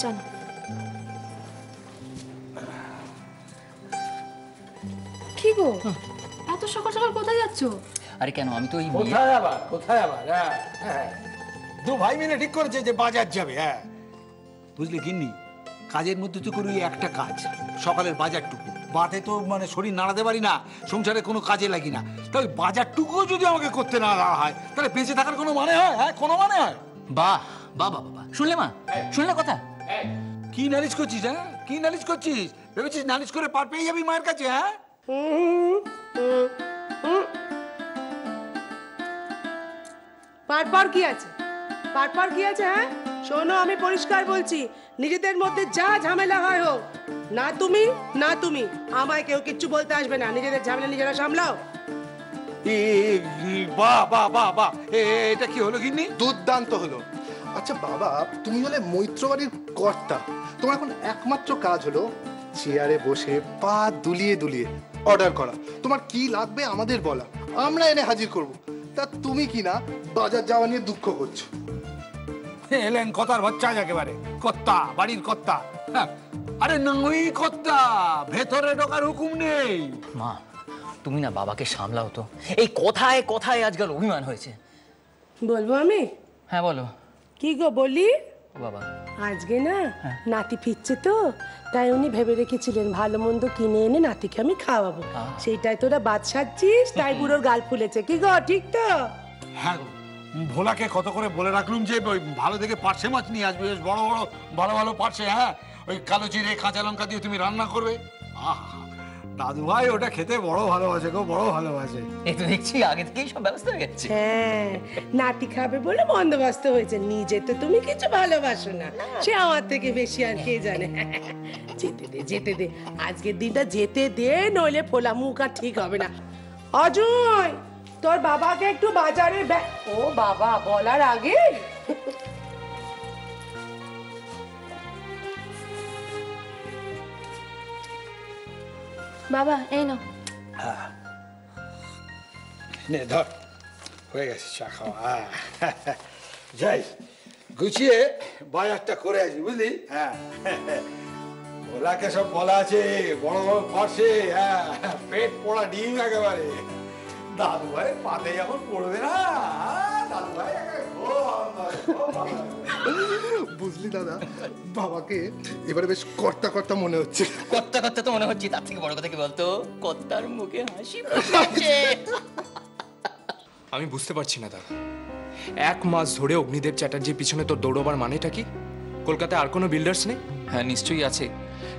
চলো। কি গো, এত সকাল সকাল কোথায় যাচ্ছ? আরে কেন, আমি তো এই কোথায় আবার দু ভাই মিলে ঠিক করেছে যে বাজার যাবে। হ্যাঁ বুঝলি গিন্নি, কাজের মধ্যে তো করি একটা কাজ, সকালের বাজারটুকু। বাতে তো মানে শরীর নাড়াতে পারি না, সংসারে কোনো কাজে লাগি না। তাই বাজারটুকুও যদি আমাকে করতে না দেওয়া হয় তাহলে বেঁচে থাকার কোনো মানে হয়? হ্যাঁ কোনো মানে হয়? বাহ বাহ বাহ বাহ, শুনলে মা, শুনলে কথা? কি নালিশ করছিস? হ্যাঁ কি নালিশ করছিস? ভেবেছিস নালিশ করে পার পেয়ে যাবি মায়ের কাছে? হ্যাঁ পার কি আছে? পার কি আছে? হ্যাঁ শোনো, আমি পরিষ্কার বলছি, নিজেদের মধ্যে যা ঝামেলা হয় হোক, না তুমি আমায় কেউ কিচ্ছু বলতে আসবে না। নিজেদের ঝামেলা নিজেরা সামলাও। বাহ বাহ বাহ বাহ, এটা কি হলো গিন্নি? দুর্দান্ত হলো। আচ্ছা বাবা, তুমি হলে মৈত্র বাড়ির কর্তা, তোমার এখন একমাত্র কাজ হলো চেয়ারে বসে পা দুলিয়ে দুলিয়ে অর্ডার করা। তোমার কি লাগবে আমাদের বলা, আমরা এনে হাজির করব। তা তুমি কি না বাজার যাওয়া নিয়ে দুঃখ করছো? এলেন কথার বাচ্চা, একেবারে কর্তা, বাড়ির কর্তা। হ্যাঁ আরে নই কর্তা, ভেতরে ঢোকার হুকুম নেই। মা তুমি না বাবাকে সামলাও তো, এই কথায় কথায় আজকাল অভিমান হয়েছে। বলবো আমি? হ্যাঁ বলো। কি গো বলি? বাবা আজকে না নাতি ফিরছে তো, তাই উনি ভেবে রেখেছিলেন ভালো মন্দ কিনে এনে নাতিকে আমি খাওয়াবো। সেইটাই তোরা বাদ সাজছিস, তাই বুড়োর গাল ফুলেছে। কি গো ঠিক তো? হ্যাঁ গো, ভোলাকে কত করে বলে রাখলুম যে ওই ভালো দেখে পার্শে মাছ নিয়ে আসবে, বেশ বড় বড় ভালো ভালো পার্শে। হ্যাঁ ওই কালো জিরে কাঁচা লঙ্কা দিয়ে তুমি রান্না করবে। দাদু ভাই ওটা খেতে বড় ভালোবাসে গো, বড় ভালোবাসে। এই তো দেখছি আগে থেকেই সব ব্যবস্থা হয়ে গেছে। হ্যাঁ নাতি খাবে বলে বন্দোবস্ত হয়েছে। নিজে তো তুমি কিছু ভালোবাসো না, সে আমার থেকে বেশি আর কে জানে। যেতে দে আজকের দিনটা যেতে দে, নইলে ফোলা মুখ আর ঠিক হবে না। অজয়, তোর বাবাকে একটু বাজারে ও বাবা বলার আগে বাবা এই নাও। নে ধর, হয়ে গেছে চা খাওয়া। যাই গুছিয়ে বাজারটা করে আসি, বুঝলি? হ্যাঁ ওলাকে সব বলা আছে, বড় বড় পার্সে, হ্যাঁ পেট পোড়া ডিম একেবারে। দাদু ভাই পাতে যেমন পড়বে না, দাদু ভাই বুঝলি দাদা, বাবাকে এবারে বেশ কর্তা কর্তা মনে হচ্ছে। কর্তা কর্তা তো মনে হচ্ছে, তার থেকে বড় কথা কি বলতো, কর্তার মুখে হাসি ফুটছে। আমি বুঝতে পারছি না দাদা, 1 মাস ধরে অগ্নিদেব চ্যাটার্জির পিছনে তোর দৌড়বার মানেটা কি? কলকাতায় আর কোনো বিল্ডার্স নেই? হ্যাঁ নিশ্চয়ই আছে,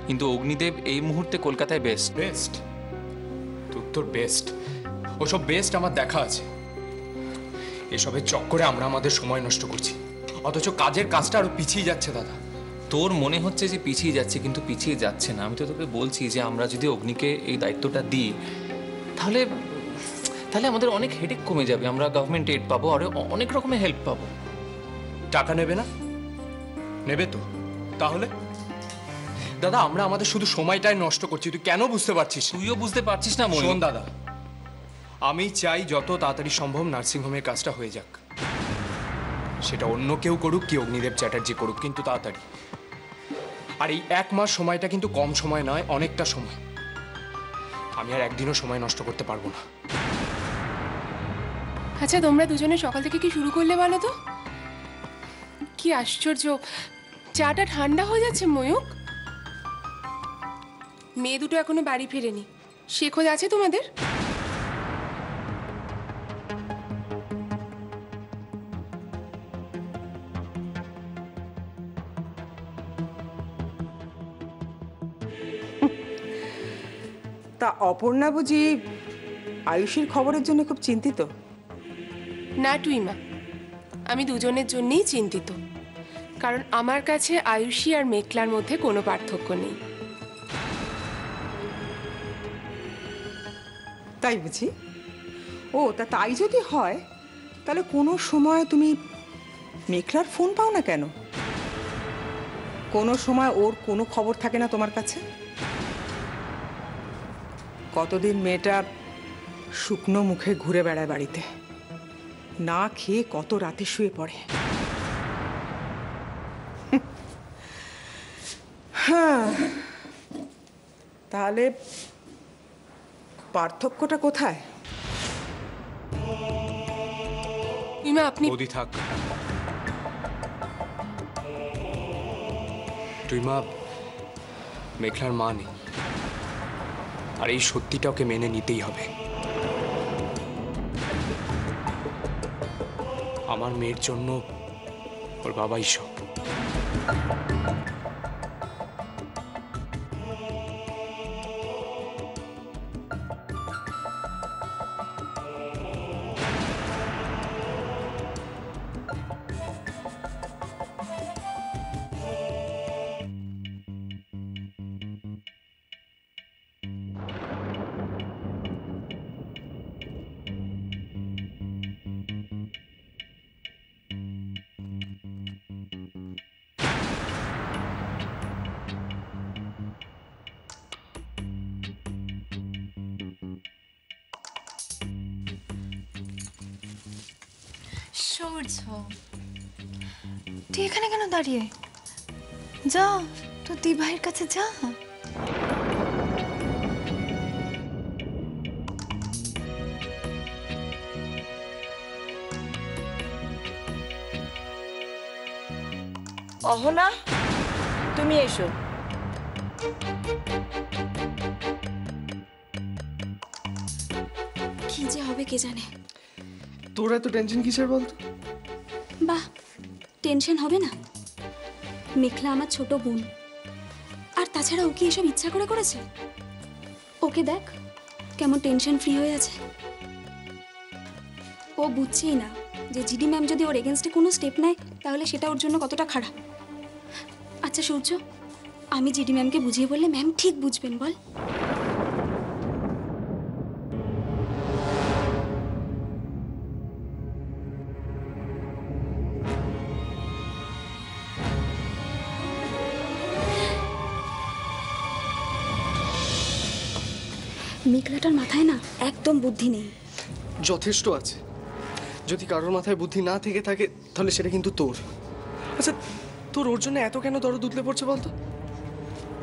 কিন্তু অগ্নিদেব এই মুহূর্তে কলকাতায় বেস্ট। বেস্ট? তোর বেস্ট? ওসব বেস্ট আমার দেখা আছে। এসবের চক্করে আমরা আমাদের সময় নষ্ট করছি, অথচ কাজের কাজটা আরো পিছিয়ে যাচ্ছে দাদা। তোর মনে হচ্ছে যে পিছিয়ে যাচ্ছে, কিন্তু পিছিয়ে যাচ্ছে না। আমি তো তোকে বলছি যে আমরা যদি অগ্নিকে এই দায়িত্বটা দিই তাহলে তাহলে আমাদের অনেক হেডেক কমে যাবে, আমরা গভর্নমেন্ট এড পাবো আর অনেক রকমের হেল্প পাবো। টাকা নেবে না? নেবে তো। তাহলে দাদা আমরা আমাদের শুধু সময়টাই নষ্ট করছি, তুই কেন বুঝতে পারছিস? তুইও বুঝতে পারছিস না ময়ূর। শোন দাদা, আমি চাই যত তাড়াতাড়ি সম্ভব নার্সিংহোমের কাজটা হয়ে যাক। সেটা অন্য কেউ করুক কি অগ্নিদেব চ্যাটার্জি করুক, কিন্তু তাড়াতাড়ি। আর এই 1 মাস সময়টা কিন্তু কম সময় নয়, অনেকটা সময়। আমি আর একদিনও সময় নষ্ট করতে পারবো না। আচ্ছা তোমরা দুজনে সকাল থেকে কি শুরু করলে বলো তো? কি আশ্চর্য, চাটা ঠান্ডা হয়ে যাচ্ছে। ময়ূক, মেয়ে দুটো এখনো বাড়ি ফেরেনি, সে খোঁজ আছে তোমাদের? তা অপর্ণা বুঝি আয়ুষীর খবরের জন্য খুব চিন্তিত? না টুইমা, আমি দুজনের জন্যই চিন্তিত, কারণ আমার কাছে আয়ুষী আর মেঘলার মধ্যে কোনো পার্থক্য নেই। তাই বুঝি? ও তা তাই যদি হয় তাহলে কোনো সময় তুমি মেঘলার ফোন পাও না কেন? কোনো সময় ওর কোনো খবর থাকে না তোমার কাছে? কতদিন মেয়েটা শুকনো মুখে ঘুরে বেড়ায় বাড়িতে, না খেয়ে কত রাতে শুয়ে পড়ে। হ্যাঁ, তাহলে পার্থক্যটা কোথায়? টুইমা আপনি বৌদি থাক। টুইমা মেঘলার মা নেই, আর এই সত্যিটা ওকে মেনে নিতেই হবে। আমার মেয়ের জন্য ওর বাবাই সব। সূর্য, তুই এখানে কেন দাঁড়িয়ে? যা, তোর দিভাইয়ের কাছে যা। অহনা, তুমি এসো। কি যে হবে কে জানে। তোর এত টেনশন কিসের বলতো? বাহ, টেনশন হবে না? মেঘলা আমার ছোট বোন, আর তাছাড়া ও কি এসব ইচ্ছা করে করেছে? ওকে দেখ কেমন টেনশন ফ্রি হয়ে আছে। ও বুঝছেই না যে জিডি ম্যাম যদি ওর এগেনস্টে কোনো স্টেপ নেয় তাহলে সেটা ওর জন্য কতটা খারাপ। আচ্ছা সূর্য, আমি জিডি ম্যামকে বুঝিয়ে বললে ম্যাম ঠিক বুঝবেন বল? মেঘলাটার মাথায় না একদম বুদ্ধি নেই। যথেষ্ট আছে। যদি কারোর মাথায় বুদ্ধি না থেকে থাকে তাহলে সেটা কিন্তু তোর। আচ্ছা, তোর ওর জন্য এত কেন দরদ উতলে পড়ছে বলতো?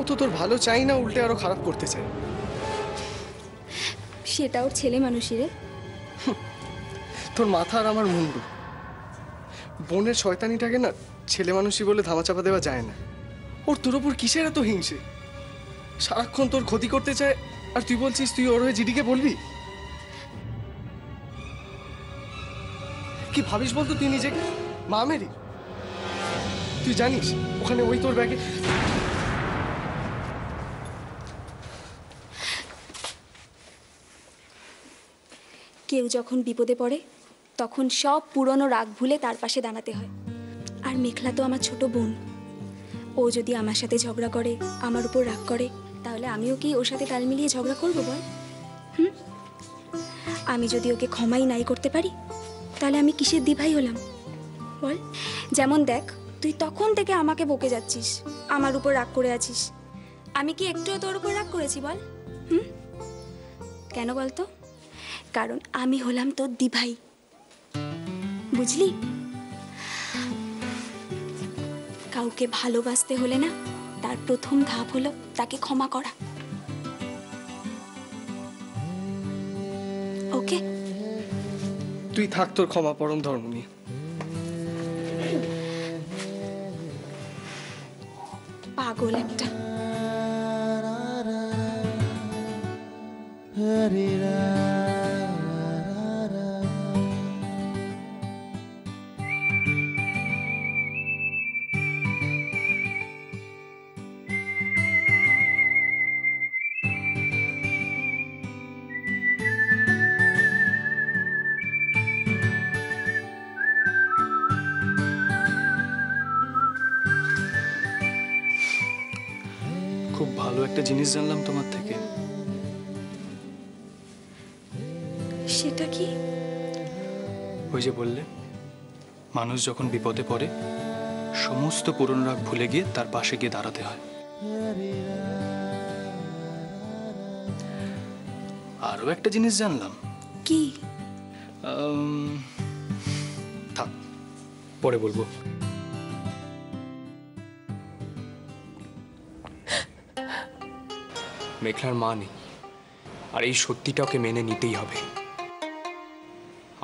ও তো তোর ভালো চাই না, উল্টে আরো খারাপ করতে চায়। সেটা ওর ছেলে মানুষই রে। তোর মাথা আর আমার মুন্ডু। বোনের শয়তানিটাকে না ছেলে মানুষই বলে ধামাচাপা দেওয়া যায় না। ওর তোর ওপর কিসের এত হিংসে? সারাক্ষণ তোর ক্ষতি করতে চায়, আর তুই বলছিস তুই ওর হয়ে জিডিকে বলবি? কি ভাবিস বলতো তুই নিজেকে? মা মেরি? তুই জানিস ওখানে ওই তোর ব্যাগে কেউ যখন বিপদে পড়ে তখন সব পুরনো রাগ ভুলে তার পাশে দাঁড়াতে হয়। আর মেঘলা তো আমার ছোট বোন। ও যদি আমার সাথে ঝগড়া করে, আমার উপর রাগ করে, তাহলে আমিও কি ওর সাথে তাল মিলিয়ে ঝগড়া করবো বল? আমি যদি ওকে ক্ষমাই নাই করতে পারি তাহলে আমি কিসের দিভাই হলাম বল? যেমন দেখ, তুই তখন থেকে আমাকে বকে যাচ্ছিস, আমার উপর রাগ করে আছিস। আমি কি একটুও তোর উপর রাগ করেছি বল? কেন বলতো? কারণ আমি হলাম তোর দিভাই, বুঝলি? কাউকে ভালোবাসতে হলে না তার প্রথম ধাপ হলো তাকে ক্ষমা করা। ওকে? তুই থাক তোর ক্ষমা পরম ধর্ম নিয়ে। পাগল একটা। খুব ভালো একটা জিনিস জানলাম তোমার থেকে। সেটা কি? ওই যে বললে, মানুষ যখন বিপদে পড়ে সমস্ত পুরনো রাগ ভুলে গিয়ে তার পাশে গিয়ে দাঁড়াতে হয়। আরো একটা জিনিস জানলাম। কি? থাক, পরে বলবো। মেঘলার মা নেই, আর এই সত্যিটাকে মেনে নিতেই হবে।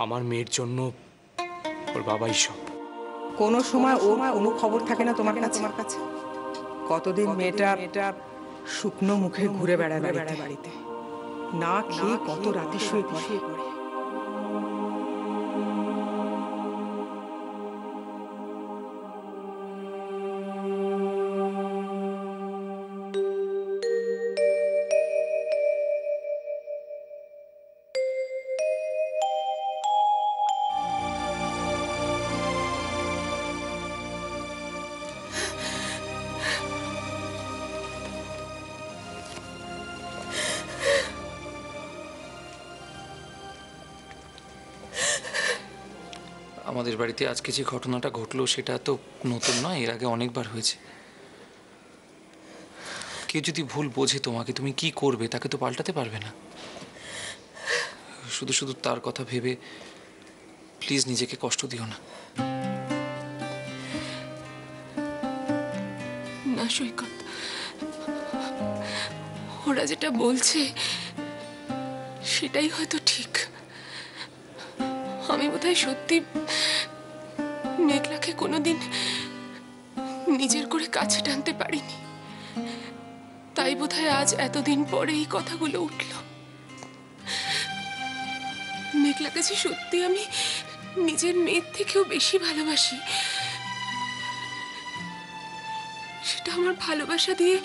আমার মেয়ের জন্য ওর বাবাই সব। কোনো সময় ওর কোনো খবর থাকে না তোমার কাছে? কতদিন মেয়েটা শুকনো মুখে ঘুরে বেড়ায় বাড়িতে, না খেয়ে কত রাতে শুয়ে পড়ে। আমাদের বাড়িতে আজকে যে ঘটনাটা ঘটলো সেটা তো নতুন নয়, এর আগে অনেকবার হয়েছে। কেউ যদি ভুল বোঝে তোমাকে, তুমি কি করবে? তাকে তো পাল্টাতে পারবে না। শুধু শুধু তার কথা ভেবে প্লিজ নিজেকে কষ্ট দিও না। না সৈকত, ওরা যেটা বলছে সেটাই হয়তো ঠিক। আমি বোধহয় সত্যি মেঘলাকে কোনোদিন নিজের করে কাছে টানতে পারিনি, তাই বোধহয় আজ এতদিন পরে এই কথাগুলো উঠল। মেঘলাকে যে সত্যি আমি নিজের মেয়ের থেকেও বেশি ভালোবাসি, সেটা আমার ভালোবাসা দিয়ে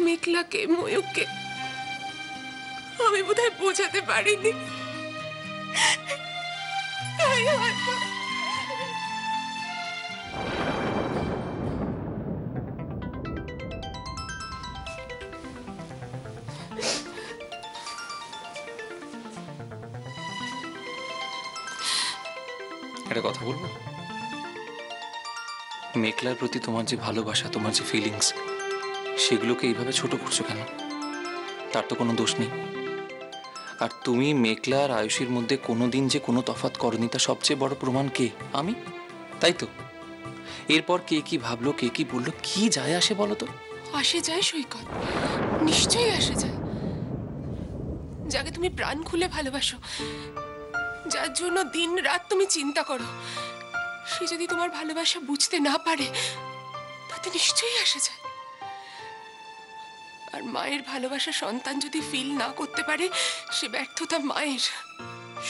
মেঘলাকে, ময়ূককে আমি বোধহয় বোঝাতে পারিনি। তাই হয়তো একটা কথা বলবো? মেঘলার প্রতি তোমার যে ভালোবাসা, তোমার যে ফিলিংস, সেগুলোকে এইভাবে ছোট করছো কেন? তার তো কোনো দোষ নেই। আর তুমি মেঘলা আর আয়ুষীর মধ্যে কোনোদিন যে কোনো তফাৎ করনি, তা সবচেয়ে বড় প্রমাণ কে? আমি, তাই তো? এরপর কে কি ভাবলো, কে কি বললো, কি যায় আসে বলো তো? আসে যায় সৈকত, নিশ্চয়ই আসে যায়। যাকে তুমি প্রাণ খুলে ভালোবাসো, যার জন্য দিন রাত তুমি চিন্তা করো, সে যদি তোমার ভালোবাসা বুঝতে না পারে, তাতে নিশ্চয়ই আসে যায়। আর মায়ের ভালোবাসা সন্তান যদি ফিল না করতে পারে, সে ব্যর্থতা মায়ের,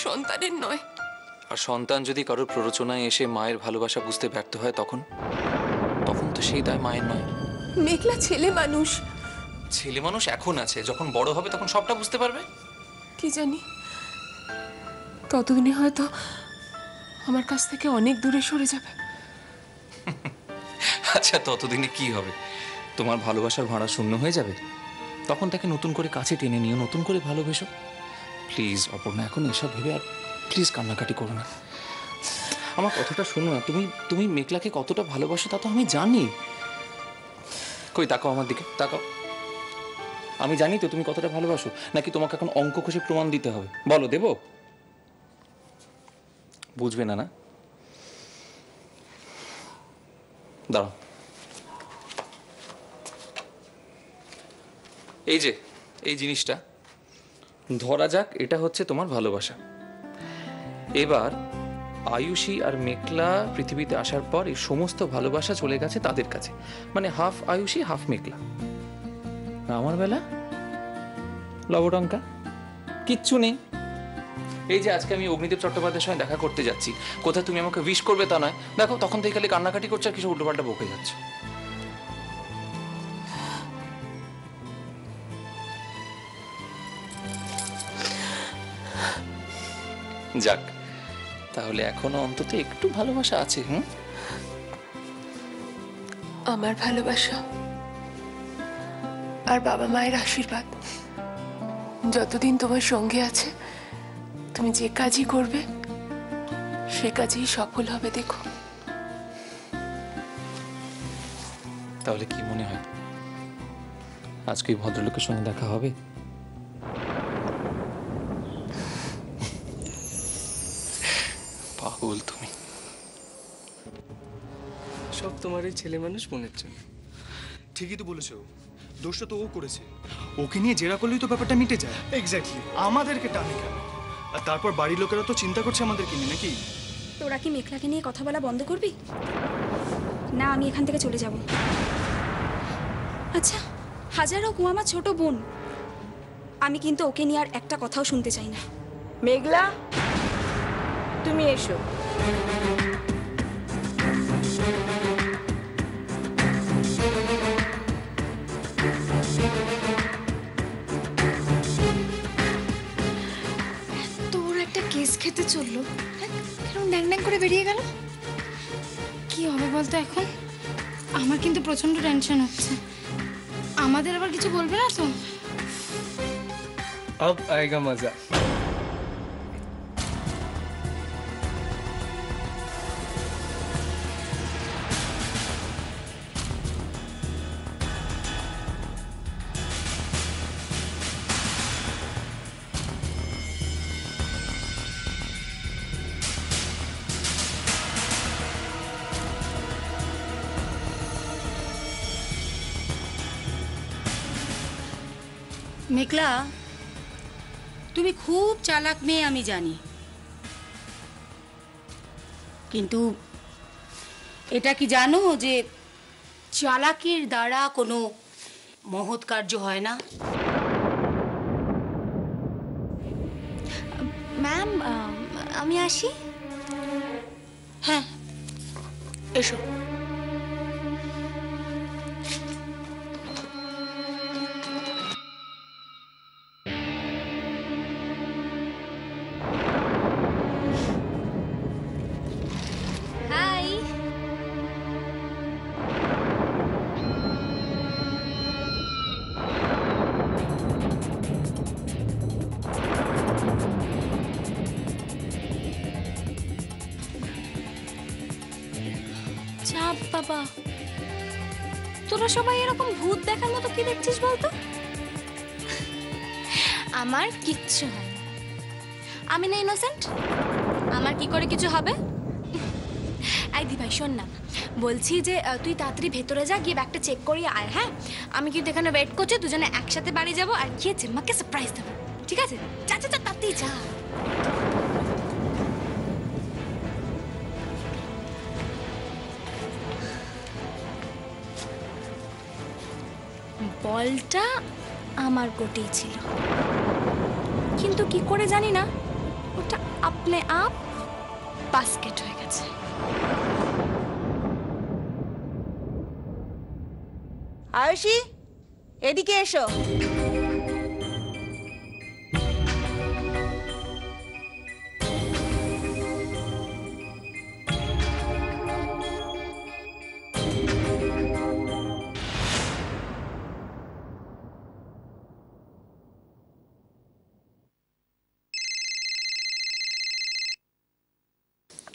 সন্তানের নয়। আর সন্তান যদি কারোর প্ররোচনায় এসে মায়ের ভালোবাসা বুঝতে ব্যর্থ হয়, তখন তো সেই দায় মায়ের নয়। মেঘলা ছেলে মানুষ। ছেলে মানুষ এখন আছে, যখন বড় হবে তখন সবটা বুঝতে পারবে। কি জানি, ততদিনে হয়তো আমার কাছ থেকে অনেক দূরে সরে যাবে। আচ্ছা, ততদিনে কি হবে? তোমার ভালোবাসার ভাড়া শূন্য হয়ে যাবে। তখন তাকে নতুন করে কাছে টেনে নিও, নতুন করে ভালোবেসো। প্লিজ অপর্ণা, এখন এসব ভেবে আর প্লিজ কান্নাকাটি করো না। আমার কথাটা শোনো না। তুমি মেঘলাকে কতটা ভালোবাসো তা তো আমি জানি। কই তাকাও আমার দিকে, তাকাও। আমি জানি তো তুমি কতটা ভালোবাসো। নাকি তোমাকে এখন অঙ্ক কষে প্রমাণ দিতে হবে? বলো, দেবো? বুঝবে না, না? দাঁড়াও। এই জিনিসটা ধরা যাক, এটা হচ্ছে তোমার ভালোবাসা। এবার আয়ুষী আর মেঘলা পৃথিবীতে আসার পর এই সমস্ত ভালোবাসা চলে গেছে তাদের কাছে, মানে হাফ আয়ুষী হাফ মেঘলা। আমার বেলা লবডঙ্কা, কিচ্ছু নেই। এই যে আজকে আমি অগ্নিদেব চট্টোপাধ্যায়ের সঙ্গে দেখা করতে যাচ্ছি, কোথায় তুমি আমাকে উইশ করবে তা নয়, দেখো তখন থেকে খালি কান্নাকাটি করছে আর কিছু উল্টোপাল্টা বকে যাচ্ছে। যাক, তাহলে এখনো অন্তত একটু ভালোবাসা আছে। আমার ভালোবাসা আর বাবা মায়ের আশীর্বাদ যতদিন তোমার সঙ্গে আছে, তুমি যে কাজই করবে সে কাজেই সফল হবে। দেখো, তাহলে কি মনে হয় আজকে ভদ্রলোকের সঙ্গে দেখা হবে? পাগল তুমি। সব তোমার এই ছেলে মানুষ মনের জন্য। ঠিকই তো বলেছো। দোষটা তো ও করেছে। ওকে নিয়ে জেরা করলেই তো ব্যাপারটা মিটে যায়। এক্স্যাক্টলি, আমাদেরকে টানে কেন? আর তারপর বাড়ির লোকেরা তো চিন্তা করছে আমাদেরকে নিয়ে, নাকি? তোরা কি মেঘলাকে নিয়ে কথা বলা বন্ধ করবি? না, আমি এখান থেকে চলে যাব। আচ্ছা, হাজার হোক ও আমার ছোট বোন, আমি কিন্তু ওকে নিয়ে আর একটা কথাও শুনতে চাই না। মেঘলা, তুমি এসো। তোর একটা কেস খেতে চললো, কেন ন্যাং ন্যাং করে বেরিয়ে গেল? কি হবে বলতো এখন? আমার কিন্তু প্রচন্ড টেনশন হচ্ছে। আমাদের আবার কিছু বলবে না তো? अब आएगा मजा। মেঘলা, তুমি খুব চালাক মেয়ে আমি জানি, কিন্তু এটা কি জানো যে চালাকির দ্বারা কোনো মহৎ কার্য হয় না? ম্যাম, আমি আসি? হ্যাঁ, এসো। হাই। চাপ বাবা, তোরা সবাই এরকম ভূত দেখার মতো কি দেখছিস বলতো? আমার কিচ্ছু হয় না, আমি না ইনোসেন্ট, আমার কি করে কিছু হবে? এই দি ভাই শোন না, বলছি যে তুই তাড়াতাড়ি ভেতরে যা, গিয়ে ব্যাগটা চেক করিয়ে আয়। হ্যাঁ, আমি কিন্তু এখানে ওয়েট করছি, দুজনে একসাথে বাড়ি যাবো আর গিয়ে জিম্মাকে সারপ্রাইজ দেবো, ঠিক আছে? যা যা যা, তাড়াতাড়ি যা। বলটা আমার কোটেই ছিল, কিন্তু কি করে জানি না ওটা আপনে আপ বাস্কেট হয়ে গেছে। আয়ুষী, এদিকে এসো।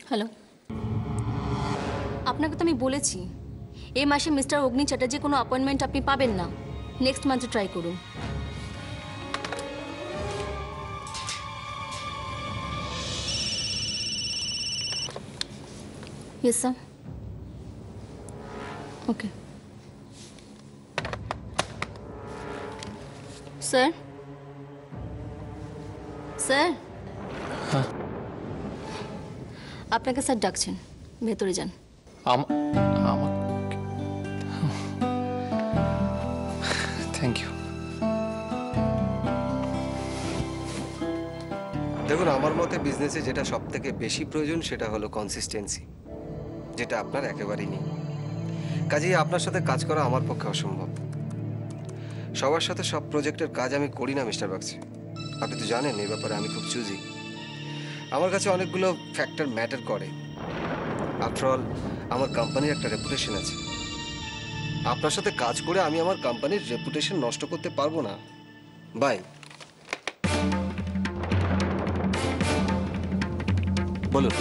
হ্যালো, আপনাকে তো আমি বলেছি এই মাসে মিস্টার অগ্নি চ্যাটার্জি কোনো অ্যাপয়েন্টমেন্ট আপনি পাবেন না, নেক্সট মান্থে ট্রাই করুন। Yes sir. Okay sir. Sir, আপনাকে স্যার ডাকছেন, ভেতরে যান। Thank you. দেখুন, আমার মতে বিজনেসে যেটা সব থেকে বেশি প্রয়োজন সেটা হলো কনসিস্টেন্সি, যেটা আপনার একেবারেই নেই। কাজেই আপনার সাথে কাজ করা আমার পক্ষে অসম্ভব। সবার সাথে সব প্রজেক্টের কাজ আমি করি না মিস্টার বাগচি, আপনি তো জানেন এই ব্যাপারে আমি খুব চুজি। আমার কাছে অনেকগুলো ফ্যাক্টর ম্যাটার করে। আফটারঅল আমার কোম্পানির একটা রেপুটেশন আছে। আপনার সাথে কাজ করে আমি আমার কোম্পানির রেপুটেশন নষ্ট করতে পারবো না। বাই। বলুন।